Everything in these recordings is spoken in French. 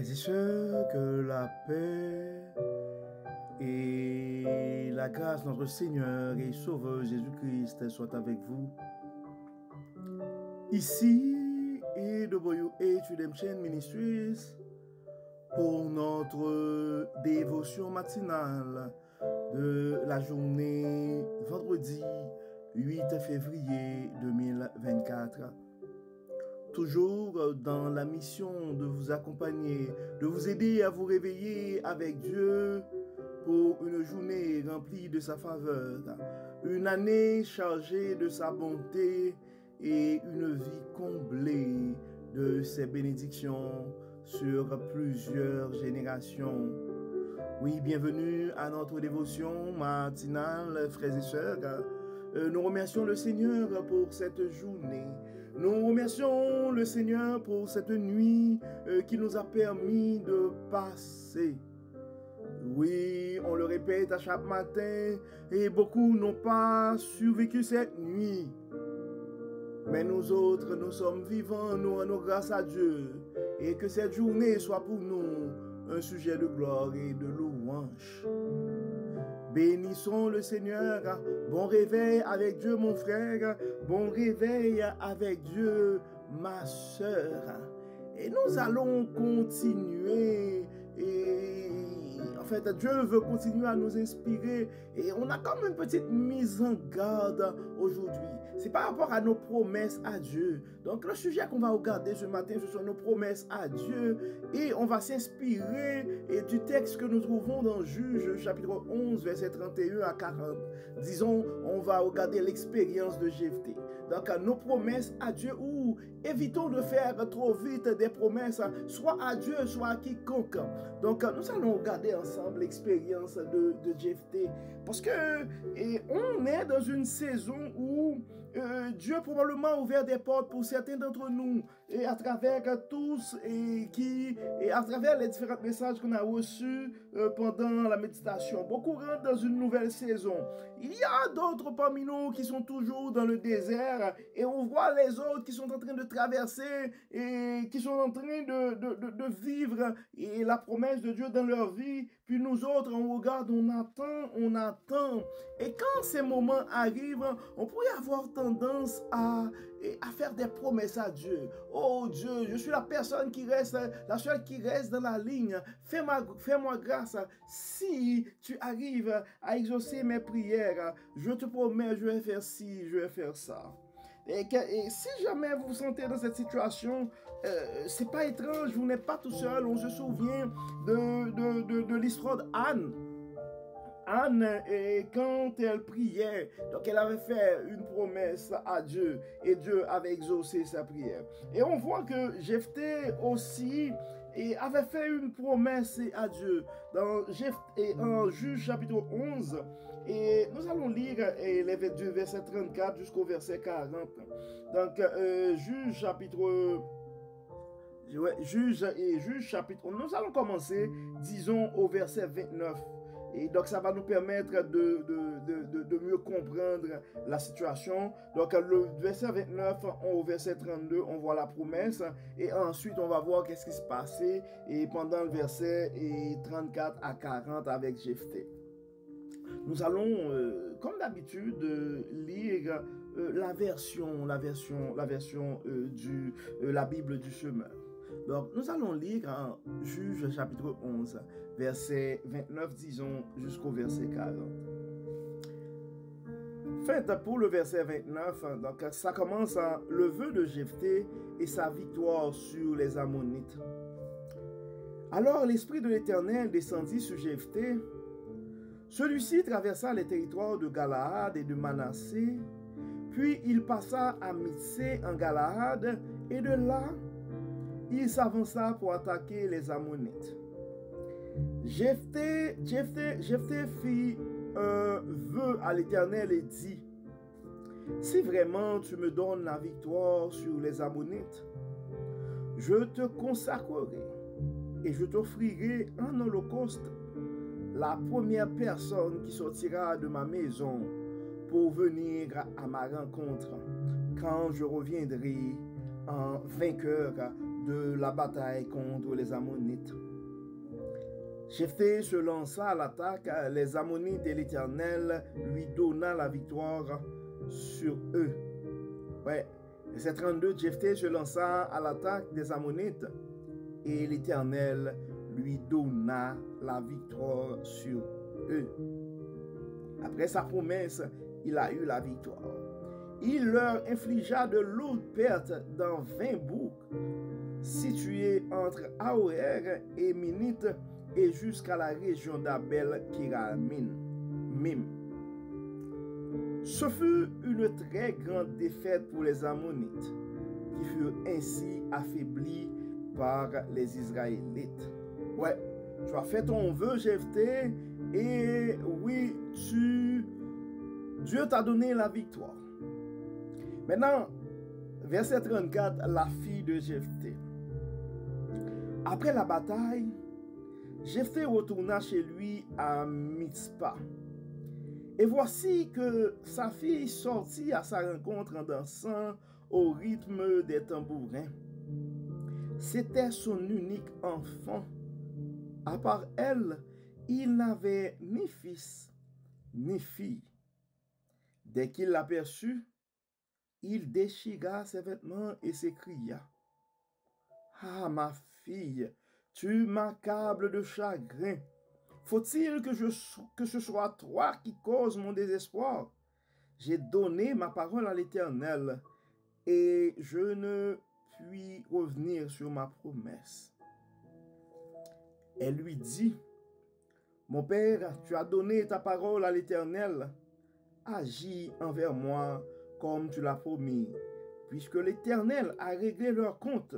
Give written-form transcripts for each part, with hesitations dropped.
Frères et sœurs, que la paix et la grâce de notre Seigneur et Sauveur Jésus-Christ soit avec vous. Ici, EWH Redemption Ministries pour notre dévotion matinale de la journée vendredi 8 février 2024. Toujours dans la mission de vous accompagner, de vous aider à vous réveiller avec Dieu pour une journée remplie de sa faveur, une année chargée de sa bonté et une vie comblée de ses bénédictions sur plusieurs générations. Oui, bienvenue à notre dévotion matinale, frères et sœurs. Nous remercions le Seigneur pour cette journée. Nous remercions le Seigneur pour cette nuit qui nous a permis de passer. Oui, on le répète à chaque matin, et beaucoup n'ont pas survécu cette nuit. Mais nous autres, nous sommes vivants, nous rendons grâce à Dieu, et que cette journée soit pour nous un sujet de gloire et de louange. Bénissons le Seigneur. Bon réveil avec Dieu, mon frère. Bon réveil avec Dieu, ma sœur. Et nous allons continuer. Et en fait, Dieu veut continuer à nous inspirer. Et on a comme une petite mise en garde aujourd'hui. C'est par rapport à nos promesses à Dieu. Donc, le sujet qu'on va regarder ce matin, ce sont nos promesses à Dieu. Et on va s'inspirer du texte que nous trouvons dans Juges, chapitre 11, verset 31 à 40. Disons, on va regarder l'expérience de Jephthé. Donc, nos promesses à Dieu, ou évitons de faire trop vite des promesses, soit à Dieu, soit à quiconque. Donc, nous allons regarder ensemble l'expérience de Jephthé. Parce que on est dans une saison où Dieu probablement a ouvert des portes pour certains d'entre nous, et à travers tous, et à travers les différents messages qu'on a reçus pendant la méditation. Beaucoup rentrent dans une nouvelle saison. Il y a d'autres parmi nous qui sont toujours dans le désert, et on voit les autres qui sont en train de traverser, et qui sont en train de vivre et la promesse de Dieu dans leur vie. Puis nous autres, on regarde, on attend. Et quand ces moments arrivent, on pourrait avoir tendance à faire des promesses à Dieu. Oh Dieu, je suis la personne qui reste, la seule qui reste dans la ligne. Fais-moi grâce. Si tu arrives à exaucer mes prières, je te promets, je vais faire ci, je vais faire ça. Et si jamais vous vous sentez dans cette situation, c'est pas étrange, vous n'êtes pas tout seul. On se souvient de l'histoire d'Anne. Anne, quand elle priait, donc elle avait fait une promesse à Dieu, et Dieu avait exaucé sa prière. Et on voit que Jephthé aussi avait fait une promesse à Dieu en Juges chapitre 11, et nous allons lire du verset 34 jusqu'au verset 40. Donc Juges chapitre... Juge chapitre 11, nous allons commencer, disons, au verset 29. Et donc, ça va nous permettre de mieux comprendre la situation. Donc, le verset 29 au verset 32, on voit la promesse. Et ensuite, on va voir qu'est-ce qui se passait et pendant le verset 34 à 40 avec Jephthé. Nous allons, comme d'habitude, lire la Bible du semeur. Donc, nous allons lire en Juges chapitre 11, verset 29, disons, jusqu'au verset 40. Faites pour le verset 29, donc ça commence en le vœu de Jephthé et sa victoire sur les Ammonites. Alors l'Esprit de l'Éternel descendit sur Jephthé. Celui-ci traversa les territoires de Galaad et de Manassé, puis il passa à Mitsé en Galaad, et de là, il s'avança pour attaquer les Ammonites. Jephthé fit un vœu à l'Éternel et dit: si vraiment tu me donnes la victoire sur les Ammonites, je te consacrerai et je t'offrirai en holocauste la première personne qui sortira de ma maison pour venir à ma rencontre quand je reviendrai en vainqueur de la bataille contre les Ammonites. Jephthé se lança à l'attaque, les Ammonites, et l'Éternel lui donna la victoire sur eux. Ouais, verset 32, Jephthé se lança à l'attaque des Ammonites et l'Éternel lui donna la victoire sur eux. Après sa promesse, il a eu la victoire. Il leur infligea de lourdes pertes dans 20 boucs situés entre Aroër et Minite et jusqu'à la région d'Abel Kiramim. Ce fut une très grande défaite pour les Ammonites, qui furent ainsi affaiblis par les Israélites. Ouais, tu as fait ton vœu, Jephthé, et oui, Dieu t'a donné la victoire. Maintenant, verset 34, la fille de Jephthé. Après la bataille, Jephthé retourna chez lui à Mitzpa. Et voici que sa fille sortit à sa rencontre en dansant au rythme des tambourins. C'était son unique enfant. À part elle, il n'avait ni fils ni fille. Dès qu'il l'aperçut, il déchira ses vêtements et s'écria: « Ah, ma fille, tu m'accables de chagrin. Faut-il que ce soit toi qui cause mon désespoir? J'ai donné ma parole à l'Éternel et je ne puis revenir sur ma promesse. » Elle lui dit: « Mon père, tu as donné ta parole à l'Éternel. Agis envers moi comme tu l'as promis, puisque l'Éternel a réglé leur compte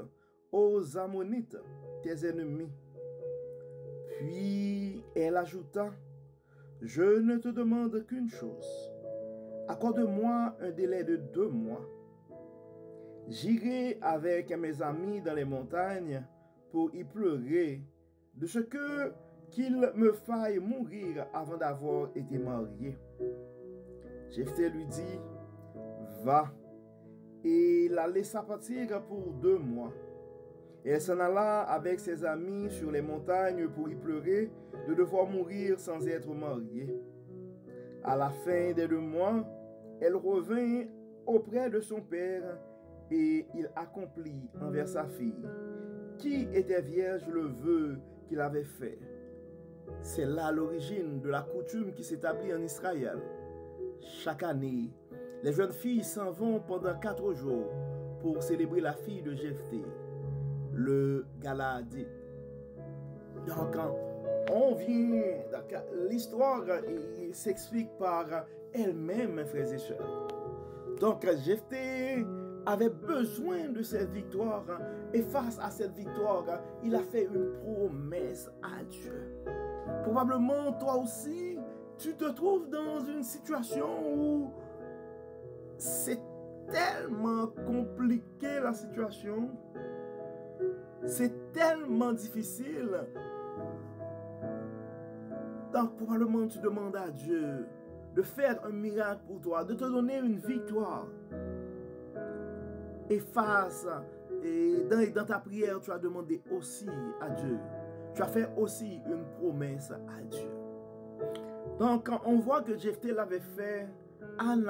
aux Ammonites, tes ennemis. » Puis elle ajouta: « Je ne te demande qu'une chose. Accorde-moi un délai de 2 mois. J'irai avec mes amis dans les montagnes pour y pleurer de ce qu'il me faille mourir avant d'avoir été marié. » Jephthé lui dit: « Va. » Et la laissa partir pour 2 mois. Et elle s'en alla avec ses amis sur les montagnes pour y pleurer de devoir mourir sans être mariée. À la fin des 2 mois, elle revint auprès de son père et il accomplit envers sa fille, qui était vierge, le vœu qu'il avait fait. C'est là l'origine de la coutume qui s'établit en Israël. Chaque année, les jeunes filles s'en vont pendant 4 jours pour célébrer la fille de Jephthé, le Galaadite. Donc, on vient, l'histoire s'explique par elle-même, frères et sœurs. Donc, Jephthé avait besoin de cette victoire, et face à cette victoire, il a fait une promesse à Dieu. Probablement, toi aussi, tu te trouves dans une situation où c'est tellement compliqué la situation, c'est tellement difficile. Donc probablement tu demandes à Dieu de faire un miracle pour toi, de te donner une victoire. Et dans ta prière, tu as demandé aussi à Dieu. Tu as fait aussi une promesse à Dieu. Donc, quand on voit que Jephthé l'avait fait, Anne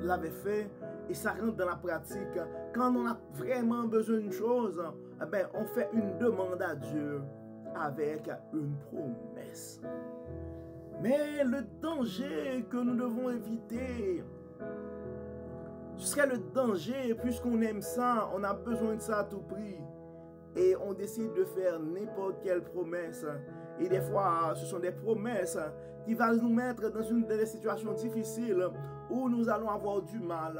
l'avait fait, et ça rentre dans la pratique. Quand on a vraiment besoin d'une chose, eh bien, on fait une demande à Dieu avec une promesse. Mais le danger que nous devons éviter, ce serait le danger, puisqu'on aime ça, on a besoin de ça à tout prix. Et on décide de faire n'importe quelle promesse. Et des fois, ce sont des promesses qui vont nous mettre dans des situations difficiles où nous allons avoir du mal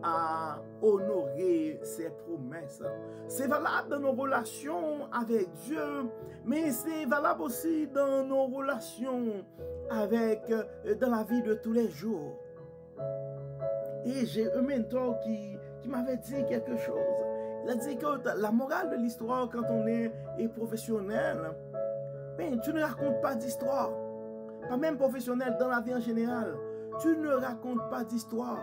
à honorer ces promesses. C'est valable dans nos relations avec Dieu, mais c'est valable aussi dans nos relations dans la vie de tous les jours. Et j'ai un mentor qui m'avait dit quelque chose. Il a dit que la morale de l'histoire, quand on est professionnel, ben, tu ne racontes pas d'histoire. Pas même professionnel, dans la vie en général. Tu ne racontes pas d'histoire.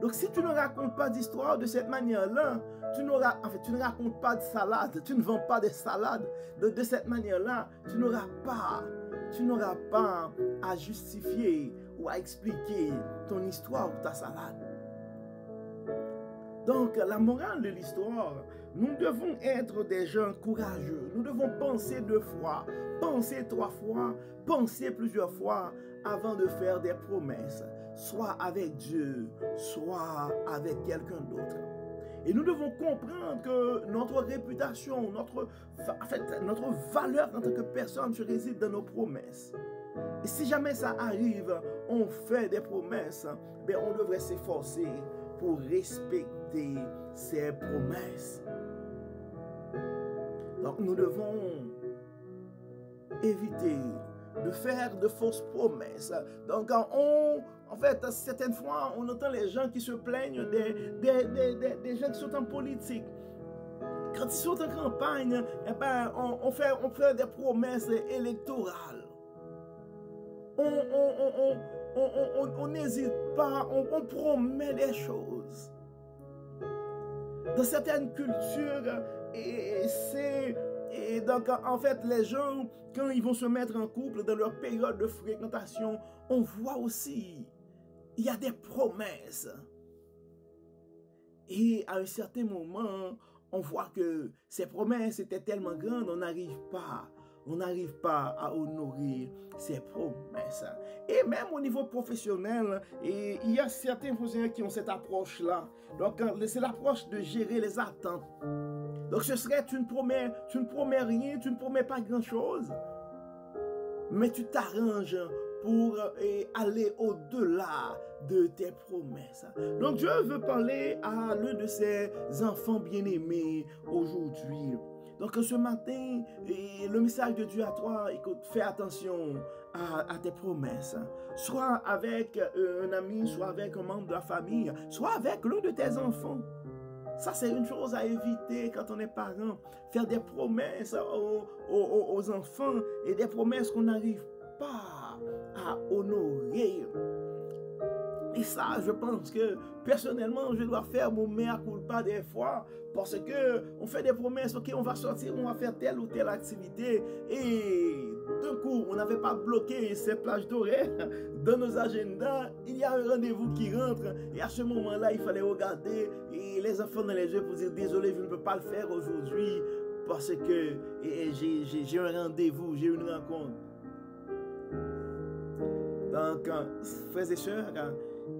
Donc si tu ne racontes pas d'histoire de cette manière-là, tu ne racontes pas de salade, tu ne vends pas des salades de cette manière-là, tu n'auras pas à justifier ou à expliquer ton histoire ou ta salade. Donc, la morale de l'histoire, nous devons être des gens courageux. Nous devons penser 2 fois, penser 3 fois, penser plusieurs fois avant de faire des promesses, soit avec Dieu, soit avec quelqu'un d'autre. Et nous devons comprendre que notre réputation, notre valeur en tant que personne se réside dans nos promesses. Et si jamais ça arrive, on fait des promesses, ben on devrait s'efforcer pour respecter ces promesses. Donc nous devons éviter de faire de fausses promesses. Donc certaines fois, on entend les gens qui se plaignent des gens qui sont en politique. Quand ils sont en campagne, eh ben, on fait des promesses électorales. On n'hésite pas, on promet des choses. Dans certaines cultures, et donc en fait les gens, quand ils vont se mettre en couple dans leur période de fréquentation, on voit aussi, il y a des promesses. Et à un certain moment, on voit que ces promesses étaient tellement grandes, on n'arrive pas à honorer ces promesses. Et même au niveau professionnel, il y a certains fonctionnaires qui ont cette approche-là. Donc, c'est l'approche de gérer les attentes. Donc, ce serait, tu ne promets rien, tu ne promets pas grand-chose, mais tu t'arranges pour aller au-delà de tes promesses. Donc, Dieu veut parler à l'un de ses enfants bien-aimés aujourd'hui. Donc ce matin, le message de Dieu à toi, écoute, fais attention à tes promesses. Soit avec un ami, soit avec un membre de la famille, soit avec l'un de tes enfants. Ça, c'est une chose à éviter quand on est parent. Faire des promesses aux enfants et des promesses qu'on n'arrive pas à honorer. Et ça, je pense que personnellement, je dois faire mon mea culpa des fois parce que on fait des promesses, ok, on va sortir, on va faire telle ou telle activité et d'un coup, on n'avait pas bloqué ces plages d'horaire dans nos agendas. Il y a un rendez-vous qui rentre et à ce moment-là, il fallait regarder et les enfants dans les yeux pour dire désolé, je ne peux pas le faire aujourd'hui parce que j'ai un rendez-vous, j'ai une rencontre. Donc, frères et sœurs,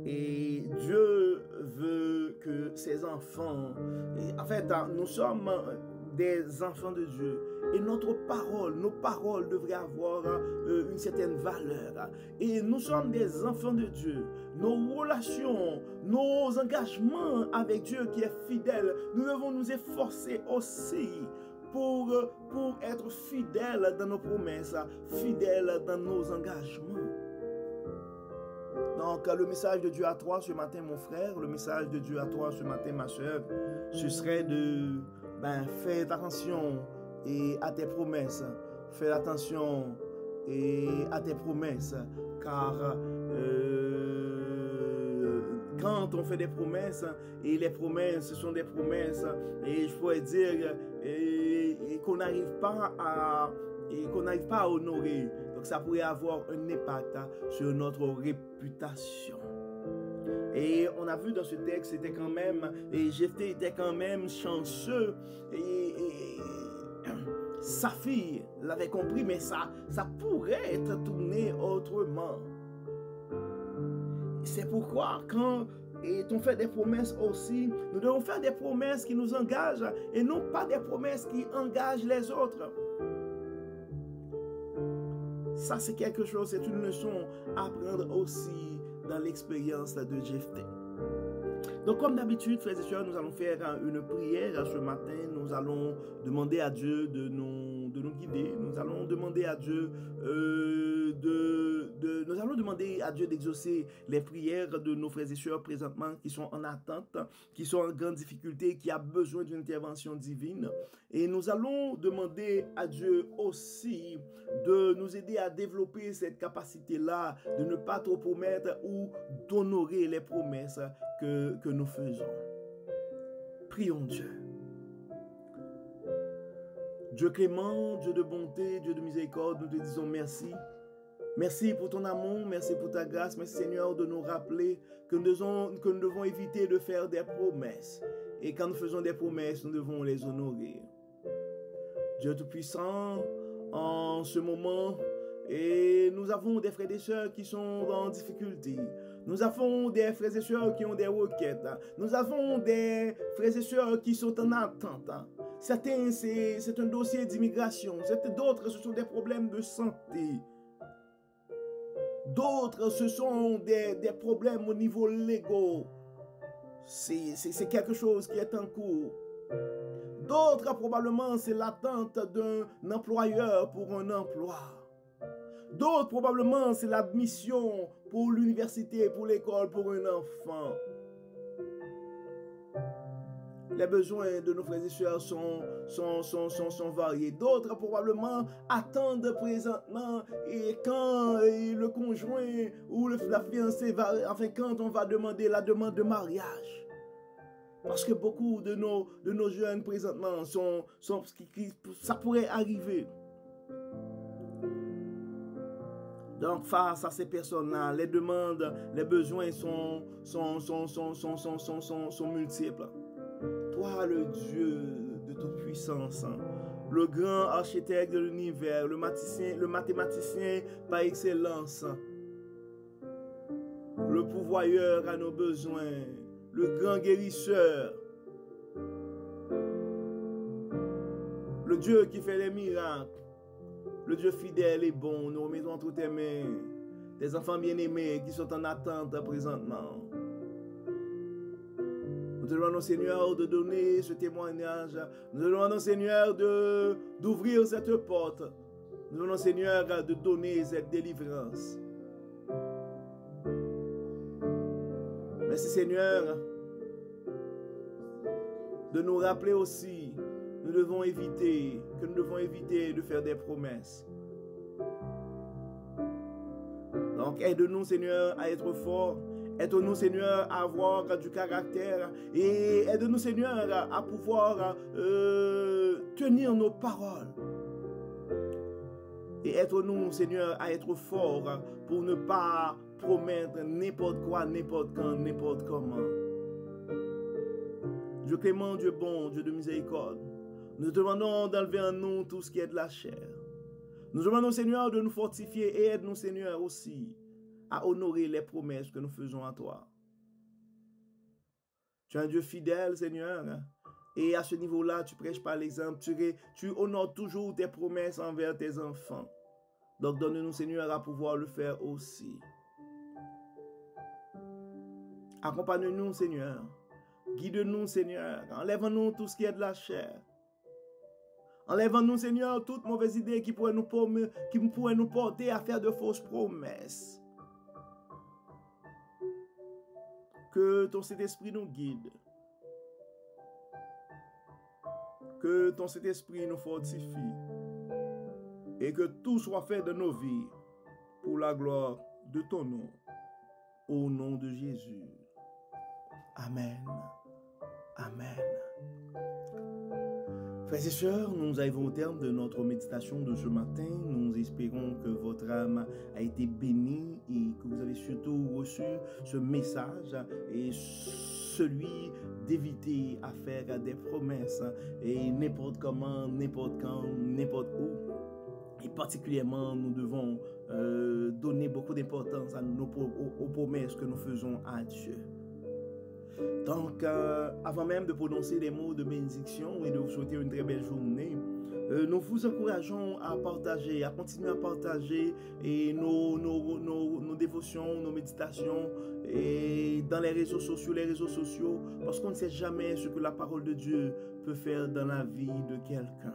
et Dieu veut que ses enfants, en fait, nous sommes des enfants de Dieu et nos paroles devraient avoir une certaine valeur. Et nous sommes des enfants de Dieu. Nos relations, nos engagements avec Dieu qui est fidèle, nous devons nous efforcer aussi pour être fidèles dans nos promesses, fidèles dans nos engagements. Donc, le message de Dieu à toi ce matin, mon frère, le message de Dieu à toi ce matin, ma soeur, ce serait de faire attention à tes promesses. Fais attention à tes promesses, car quand on fait des promesses, et les promesses, ce sont des promesses, et je pourrais dire qu'on n'arrive pas à honorer. Donc ça pourrait avoir un impact sur notre réputation. Et on a vu dans ce texte, c'était quand même, et Jephthé était quand même chanceux, et sa fille l'avait compris, mais ça pourrait être tourné autrement. C'est pourquoi quand on fait des promesses aussi, nous devons faire des promesses qui nous engagent et non pas des promesses qui engagent les autres. Ça, c'est quelque chose, c'est une leçon à prendre aussi dans l'expérience de Jephthé. Donc, comme d'habitude, frères et sœurs, nous allons faire une prière ce matin. Nous allons demander à Dieu de nous guider. Nous allons demander à Dieu d'exaucer les prières de nos frères et sœurs présentement qui sont en attente, qui sont en grande difficulté, qui ont besoin d'une intervention divine. Et nous allons demander à Dieu aussi de nous aider à développer cette capacité-là, de ne pas trop promettre ou d'honorer les promesses que nous faisons. Prions Dieu. Dieu clément, Dieu de bonté, Dieu de miséricorde, nous te disons merci. Merci pour ton amour, merci pour ta grâce, merci Seigneur de nous rappeler que nous devons éviter de faire des promesses. Et quand nous faisons des promesses, nous devons les honorer. Dieu Tout-Puissant, en ce moment, et nous avons des frères et sœurs qui sont en difficulté. Nous avons des frères et sœurs qui ont des requêtes. Nous avons des frères et sœurs qui sont en attente. Certains, c'est un dossier d'immigration. D'autres, ce sont des problèmes de santé. D'autres, ce sont des problèmes au niveau légal. C'est quelque chose qui est en cours. D'autres, probablement, c'est l'attente d'un employeur pour un emploi. D'autres, probablement, c'est l'admission pour l'université, pour l'école, pour un enfant. Les besoins de nos frères et sœurs sont variés. D'autres, probablement, attendent présentement et quand le conjoint ou la fiancée va, enfin, quand on va demander la demande de mariage. Parce que beaucoup de nos jeunes présentement ça pourrait arriver. Donc face à ces personnes-là, les demandes, les besoins sont multiples. Toi, le Dieu de toute puissance, le grand architecte de l'univers, le mathématicien par excellence, le pourvoyeur à nos besoins, le grand guérisseur, le Dieu qui fait les miracles, le Dieu fidèle et bon, nous remettons entre tes mains des enfants bien-aimés qui sont en attente présentement. Nous te demandons, Seigneur, de donner ce témoignage. Nous te demandons, Seigneur, d'ouvrir cette porte. Nous te demandons, Seigneur, de donner cette délivrance. Merci, Seigneur, de nous rappeler aussi que nous devons éviter de faire des promesses. Donc, aide-nous, Seigneur, à être forts. Aide-nous, Seigneur, à avoir du caractère. Et aide-nous, Seigneur, à pouvoir tenir nos paroles. Et aide-nous, Seigneur, à être forts pour ne pas promettre n'importe quoi, n'importe quand, n'importe comment. Dieu clément, Dieu bon, Dieu de miséricorde, nous te demandons d'enlever en nous tout ce qui est de la chair. Nous demandons, Seigneur, de nous fortifier et aide-nous, Seigneur, aussi à honorer les promesses que nous faisons à toi. Tu es un Dieu fidèle, Seigneur, et à ce niveau-là, tu prêches par l'exemple, tu honores toujours tes promesses envers tes enfants. Donc, donne-nous, Seigneur, à pouvoir le faire aussi. Accompagne-nous, Seigneur. Guide-nous, Seigneur. Enlève-nous tout ce qui est de la chair. Enlève-nous, Seigneur, toute mauvaise idée qui pourrait nous porter à faire de fausses promesses. Que ton Saint-Esprit nous guide. Que ton Saint-Esprit nous fortifie. Et que tout soit fait de nos vies pour la gloire de ton nom. Au nom de Jésus. Amen. Amen. Frères et sœurs, nous arrivons au terme de notre méditation de ce matin. Nous espérons que votre âme a été bénie et que vous avez surtout reçu ce message et celui d'éviter à faire des promesses et n'importe comment, n'importe quand, n'importe où. Et particulièrement, nous devons donner beaucoup d'importance aux promesses que nous faisons à Dieu. Donc, avant même de prononcer les mots de bénédiction et de vous souhaiter une très belle journée, nous vous encourageons à partager, à continuer à partager et nos dévotions, nos méditations et dans les réseaux sociaux, parce qu'on ne sait jamais ce que la parole de Dieu peut faire dans la vie de quelqu'un.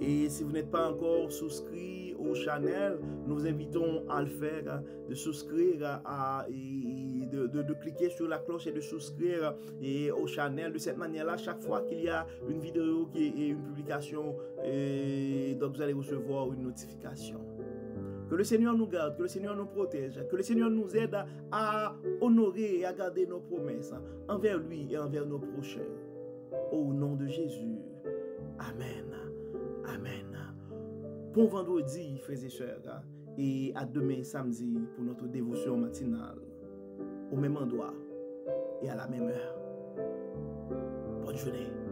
Et si vous n'êtes pas encore souscrit au channel, nous vous invitons à le faire, de souscrire et de cliquer sur la cloche et de souscrire au channel. De cette manière-là, chaque fois qu'il y a une vidéo et une publication, donc vous allez recevoir une notification. Que Que le Seigneur nous garde, que le Seigneur nous protège, que le Seigneur nous aide à honorer et à garder nos promesses envers lui et envers nos prochains. Au nom de Jésus. Amen. Amen. Bon vendredi, frères et sœurs, et à demain samedi pour notre dévotion matinale, au même endroit et à la même heure. Bonne journée.